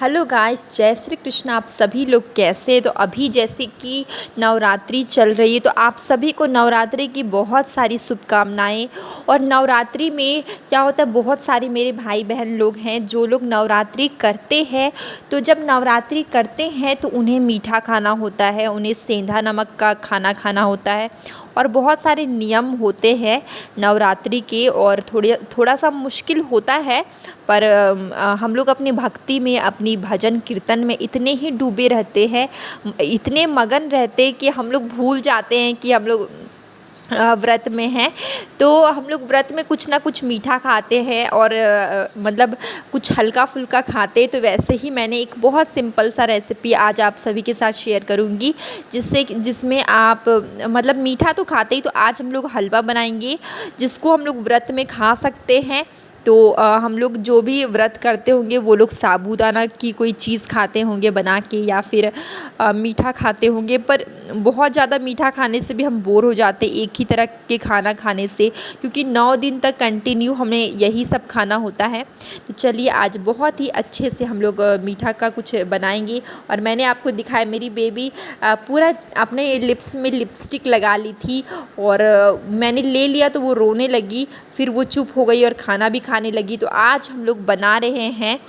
Hello guys, जय श्री कृष्ण। आप सभी लोग कैसे हैं? तो अभी जैसे कि नवरात्रि चल रही है तो आप सभी को नवरात्रि की बहुत सारी शुभकामनाएं। और नवरात्रि में क्या होता है, बहुत सारे मेरे भाई बहन लोग हैं जो लोग नवरात्रि करते हैं। तो जब नवरात्रि करते हैं तो उन्हें मीठा खाना होता है, उन्हें सेंधा नमक का खाना खाना होता है और बहुत सारे नियम होते हैं नवरात्रि के। और थोड़ा सा मुश्किल होता है, पर हम लोग अपनी भक्ति में, अपनी भजन कीर्तन में इतने ही डूबे रहते हैं, इतने मगन रहते हैं कि हम लोग भूल जाते हैं कि हम लोग व्रत में हैं। तो हम लोग व्रत में कुछ ना कुछ मीठा खाते हैं और मतलब कुछ हल्का फुल्का खाते हैं। तो वैसे ही मैंने एक बहुत सिंपल सा रेसिपी आज आप सभी के साथ शेयर करूंगी, जिसमें आप मतलब मीठा तो खाते ही, तो आज हम लोग हलवा बनाएंगे जिसको हम लोग व्रत में खा सकते हैं। तो हम लोग जो भी व्रत करते होंगे वो लोग साबूदाना की कोई चीज़ खाते होंगे बना के, या फिर मीठा खाते होंगे। पर बहुत ज़्यादा मीठा खाने से भी हम बोर हो जाते एक ही तरह के खाना खाने से, क्योंकि 9 दिन तक कंटिन्यू हमें यही सब खाना होता है। तो चलिए आज बहुत ही अच्छे से हम लोग मीठा का कुछ बनाएंगे। और मैंने आपको दिखाया, मेरी बेबी पूरा अपने लिप्स में लिपस्टिक लगा ली थी और मैंने ले लिया तो वो रोने लगी, फिर वो चुप हो गई और खाना भी खाने लगी। तो आज हम लोग बना रहे हैं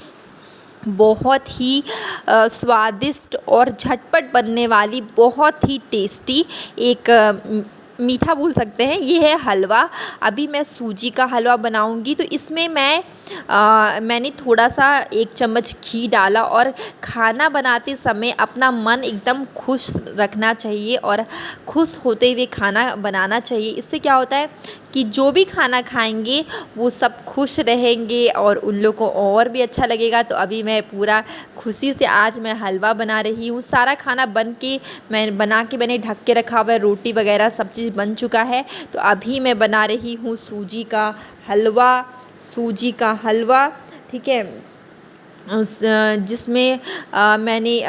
बहुत ही स्वादिष्ट और झटपट बनने वाली, बहुत ही टेस्टी एक मीठा बोल सकते हैं, ये है हलवा। अभी मैं सूजी का हलवा बनाऊंगी। तो इसमें मैंने थोड़ा सा 1 चम्मच घी डाला। और खाना बनाते समय अपना मन एकदम खुश रखना चाहिए और खुश होते हुए खाना बनाना चाहिए। इससे क्या होता है कि जो भी खाना खाएंगे वो सब खुश रहेंगे और उन लोग को और भी अच्छा लगेगा। तो अभी मैं पूरा खुशी से आज मैं हलवा बना रही हूँ। सारा खाना मैंने ढक के रखा हुआ है, रोटी वगैरह सब चीज़ बन चुका है। तो अभी मैं बना रही हूँ सूजी का हलवा, ठीक है। जिसमें मैंने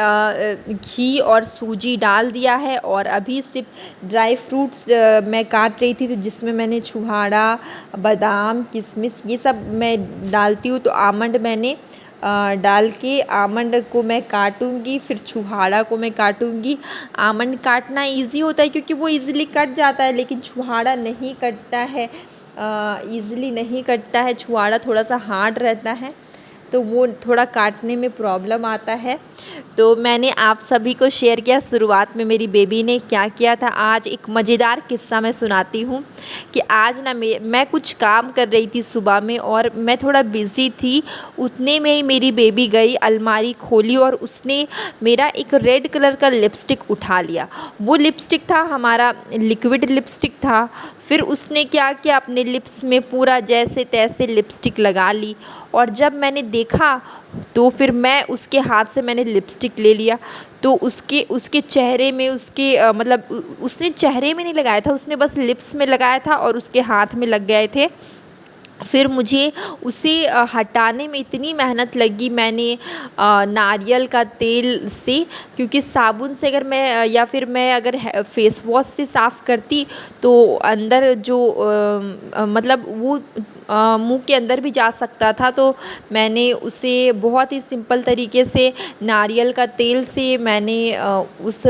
घी और सूजी डाल दिया है। और अभी सिर्फ ड्राई फ्रूट्स मैं काट रही थी, तो जिसमें मैंने छुहाड़ा, बादाम, किशमिश ये सब मैं डालती हूँ। तो आमंड मैंने डाल के आमंड को मैं काटूंगी, फिर छुहाड़ा को मैं काटूंगी। आमंड काटना इजी होता है क्योंकि वो इजीली कट जाता है, लेकिन छुहाड़ा नहीं कटता है, इजीली नहीं कटता है। छुहाड़ा थोड़ा सा हार्ड रहता है, तो वो थोड़ा काटने में प्रॉब्लम आता है। तो मैंने आप सभी को शेयर किया शुरुआत में मेरी बेबी ने क्या किया था। आज एक मज़ेदार किस्सा मैं सुनाती हूँ कि आज ना मैं कुछ काम कर रही थी सुबह में और मैं थोड़ा बिज़ी थी। उतने में ही मेरी बेबी गई, अलमारी खोली और उसने मेरा एक रेड कलर का लिपस्टिक उठा लिया। वो लिपस्टिक था हमारा लिक्विड लिपस्टिक था। फिर उसने क्या किया, अपने लिप्स में पूरा जैसे तैसे लिपस्टिक लगा ली। और जब मैंने देखा तो फिर मैं उसके हाथ से मैंने लिपस्टिक ले लिया। तो उसके चेहरे में मतलब उसने चेहरे में नहीं लगाया था, उसने बस लिप्स में लगाया था और उसके हाथ में लग गए थे। फिर मुझे उसे हटाने में इतनी मेहनत लगी। मैंने नारियल का तेल से, क्योंकि साबुन से अगर मैं या फिर मैं अगर फेस वॉश से साफ़ करती तो अंदर जो मतलब वो मुंह के अंदर भी जा सकता था। तो मैंने उसे बहुत ही सिंपल तरीके से नारियल का तेल से मैंने उस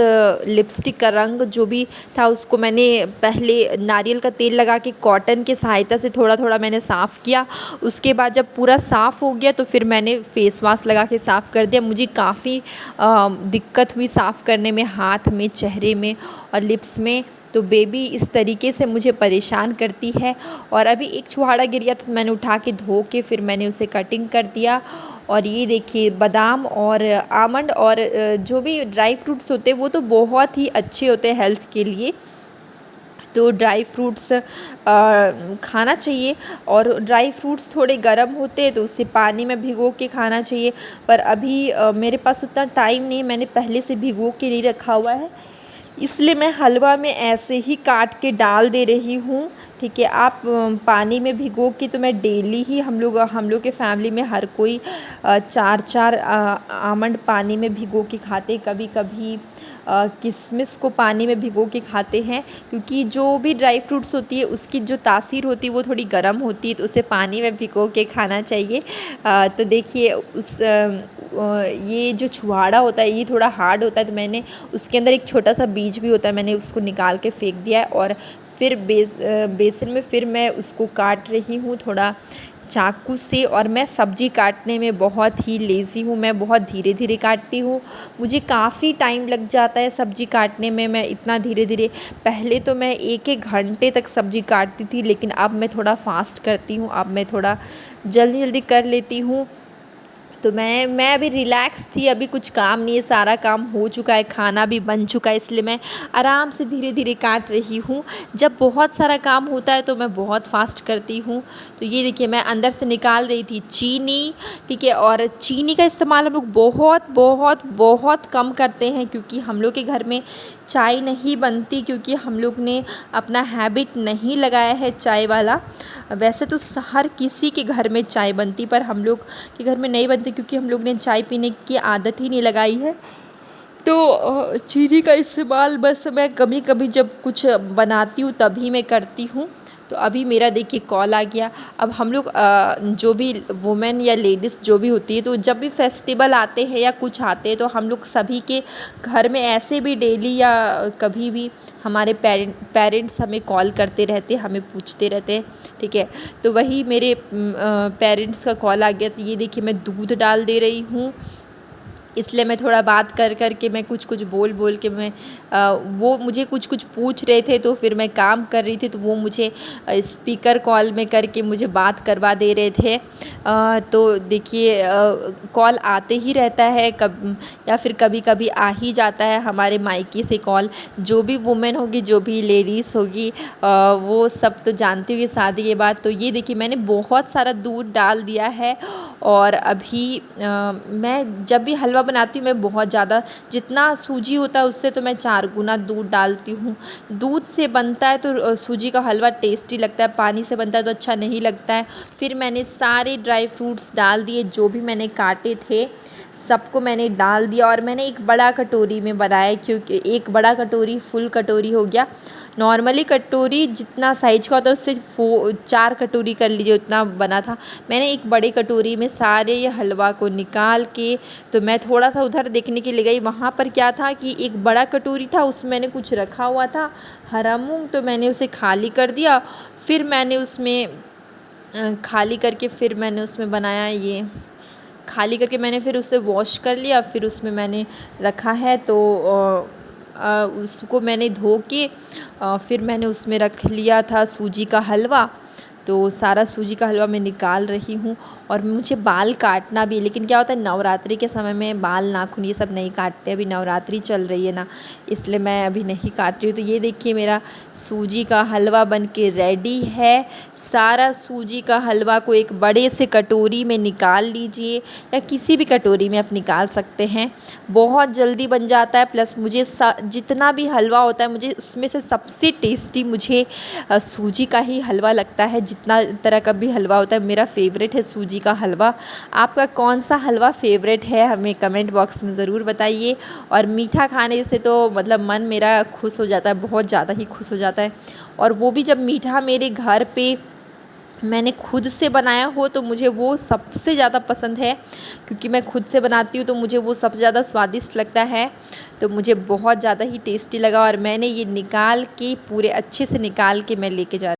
लिपस्टिक का रंग जो भी था उसको मैंने पहले नारियल का तेल लगा के कॉटन की सहायता से थोड़ा थोड़ा मैंने साफ़ किया। उसके बाद जब पूरा साफ़ हो गया तो फिर मैंने फेस मास्क लगा के साफ़ कर दिया। मुझे काफ़ी दिक्कत हुई साफ़ करने में, हाथ में, चेहरे में और लिप्स में। तो बेबी इस तरीके से मुझे परेशान करती है। और अभी एक छुहाड़ा गिर गया तो मैंने उठा के धो के फिर मैंने उसे कटिंग कर दिया। और ये देखिए, बादाम और आमंड और जो भी ड्राई फ्रूट्स होते हैं वो तो बहुत ही अच्छे होते हैं हेल्थ के लिए। तो ड्राई फ्रूट्स खाना चाहिए। और ड्राई फ्रूट्स थोड़े गर्म होते हैं तो उसे पानी में भिगो के खाना चाहिए। पर अभी मेरे पास उतना टाइम नहीं, मैंने पहले से भिगो के नहीं रखा हुआ है, इसलिए मैं हलवा में ऐसे ही काट के डाल दे रही हूँ, ठीक है। आप पानी में भिगो के, तो मैं डेली ही हम लोग के फैमिली में हर कोई 4 आमंड पानी में भिगो के खाते। कभी कभी किशमिश को पानी में भिगो के खाते हैं, क्योंकि जो भी ड्राई फ्रूट्स होती है उसकी जो तासीर होती है वो थोड़ी गर्म होती है, तो उसे पानी में भिगो के खाना चाहिए। तो देखिए ये जो छुहाड़ा होता है ये थोड़ा हार्ड होता है, तो मैंने उसके अंदर एक छोटा सा बीज भी होता है, मैंने उसको निकाल के फेंक दिया है। और फिर बेसन में फिर मैं उसको काट रही हूँ थोड़ा चाकू से। और मैं सब्ज़ी काटने में बहुत ही लेज़ी हूँ, मैं बहुत धीरे धीरे काटती हूँ, मुझे काफ़ी टाइम लग जाता है सब्ज़ी काटने में। मैं इतना धीरे धीरे, पहले तो मैं 1-1 घंटे तक सब्ज़ी काटती थी, लेकिन अब मैं थोड़ा फास्ट करती हूँ, अब मैं थोड़ा जल्दी जल्दी कर लेती हूँ। तो मैं अभी रिलैक्स थी, अभी कुछ काम नहीं है, सारा काम हो चुका है, खाना भी बन चुका है, इसलिए मैं आराम से धीरे धीरे काट रही हूँ। जब बहुत सारा काम होता है तो मैं बहुत फास्ट करती हूँ। तो ये देखिए मैं अंदर से निकाल रही थी चीनी, ठीक है। और चीनी का इस्तेमाल हम लोग बहुत बहुत बहुत कम करते हैं, क्योंकि हम लोग के घर में चाय नहीं बनती, क्योंकि हम लोग ने अपना हैबिट नहीं लगाया है चाय वाला। वैसे तो हर किसी के घर में चाय बनती, पर हम लोग के घर में नहीं बनती, क्योंकि हम लोग ने चाय पीने की आदत ही नहीं लगाई है। तो चीनी का इस्तेमाल बस मैं कभी कभी जब कुछ बनाती हूँ तभी मैं करती हूँ। तो अभी मेरा देखिए कॉल आ गया। अब हम लोग जो भी वुमेन या लेडीज़ जो भी होती है, तो जब भी फेस्टिवल आते हैं या कुछ आते हैं, तो हम लोग सभी के घर में ऐसे भी डेली या कभी भी हमारे पेरेंट्स हमें कॉल करते रहते, हमें पूछते रहते हैं, ठीक है। तो वही मेरे पेरेंट्स का कॉल आ गया। तो ये देखिए मैं दूध डाल दे रही हूँ, इसलिए मैं थोड़ा बात कर कर के, मैं कुछ कुछ बोल बोल के मैं वो मुझे कुछ कुछ पूछ रहे थे, तो फिर मैं काम कर रही थी, तो वो मुझे स्पीकर कॉल में करके मुझे बात करवा दे रहे थे। तो देखिए कॉल आते ही रहता है या फिर कभी कभी आ ही जाता है हमारे मायके से कॉल। जो भी वुमेन होगी, जो भी लेडीज़ होगी, वो सब तो जानती होगी शादी के बाद। तो ये देखिए मैंने बहुत सारा दूध डाल दिया है। और अभी मैं जब भी हलवा बनाती हूँ, मैं बहुत ज़्यादा, जितना सूजी होता है उससे तो मैं 4 गुना दूध डालती हूँ। दूध से बनता है तो सूजी का हलवा टेस्टी लगता है, पानी से बनता है तो अच्छा नहीं लगता है। फिर मैंने सारे ड्राई फ्रूट्स डाल दिए, जो भी मैंने काटे थे सबको मैंने डाल दिया। और मैंने एक बड़ा कटोरी में बनाया, क्योंकि एक बड़ा कटोरी फुल कटोरी हो गया। नॉर्मली कटोरी जितना साइज का होता है उससे 4 कटोरी कर लीजिए, उतना बना था। मैंने एक बड़ी कटोरी में सारे ये हलवा को निकाल के, तो मैं थोड़ा सा उधर देखने के लिए गई, वहाँ पर क्या था कि एक बड़ा कटोरी था, उसमें मैंने कुछ रखा हुआ था हरा मूंग, तो मैंने उसे खाली कर दिया। फिर मैंने उसमें खाली करके फिर मैंने उसमें बनाया, ये खाली करके मैंने फिर उसे वॉश कर लिया, फिर उसमें मैंने रखा है। तो उसको मैंने धो के फिर मैंने उसमें रख लिया था सूजी का हलवा। तो सारा सूजी का हलवा मैं निकाल रही हूँ। और मुझे बाल काटना भी, लेकिन क्या होता है नवरात्रि के समय में बाल नाखून ये सब नहीं काटते, अभी नवरात्रि चल रही है ना, इसलिए मैं अभी नहीं काट रही हूँ। तो ये देखिए मेरा सूजी का हलवा बन के रेडी है। सारा सूजी का हलवा को एक बड़े से कटोरी में निकाल लीजिए, या किसी भी कटोरी में आप निकाल सकते हैं, बहुत जल्दी बन जाता है। प्लस मुझे जितना भी हलवा होता है, मुझे उसमें से सबसे टेस्टी मुझे सूजी का ही हलवा लगता है। जितना तरह का भी हलवा होता है, मेरा फेवरेट है सूजी का हलवा। आपका कौन सा हलवा फेवरेट है हमें कमेंट बॉक्स में ज़रूर बताइए। और मीठा खाने से तो मतलब मन मेरा खुश हो जाता है, बहुत ज़्यादा ही खुश हो जाता है। और वो भी जब मीठा मेरे घर पे मैंने खुद से बनाया हो, तो मुझे वो सबसे ज़्यादा पसंद है, क्योंकि मैं खुद से बनाती हूँ तो मुझे वो सबसे ज़्यादा स्वादिष्ट लगता है। तो मुझे बहुत ज़्यादा ही टेस्टी लगा, और मैंने ये निकाल के पूरे अच्छे से निकाल के मैं लेके जा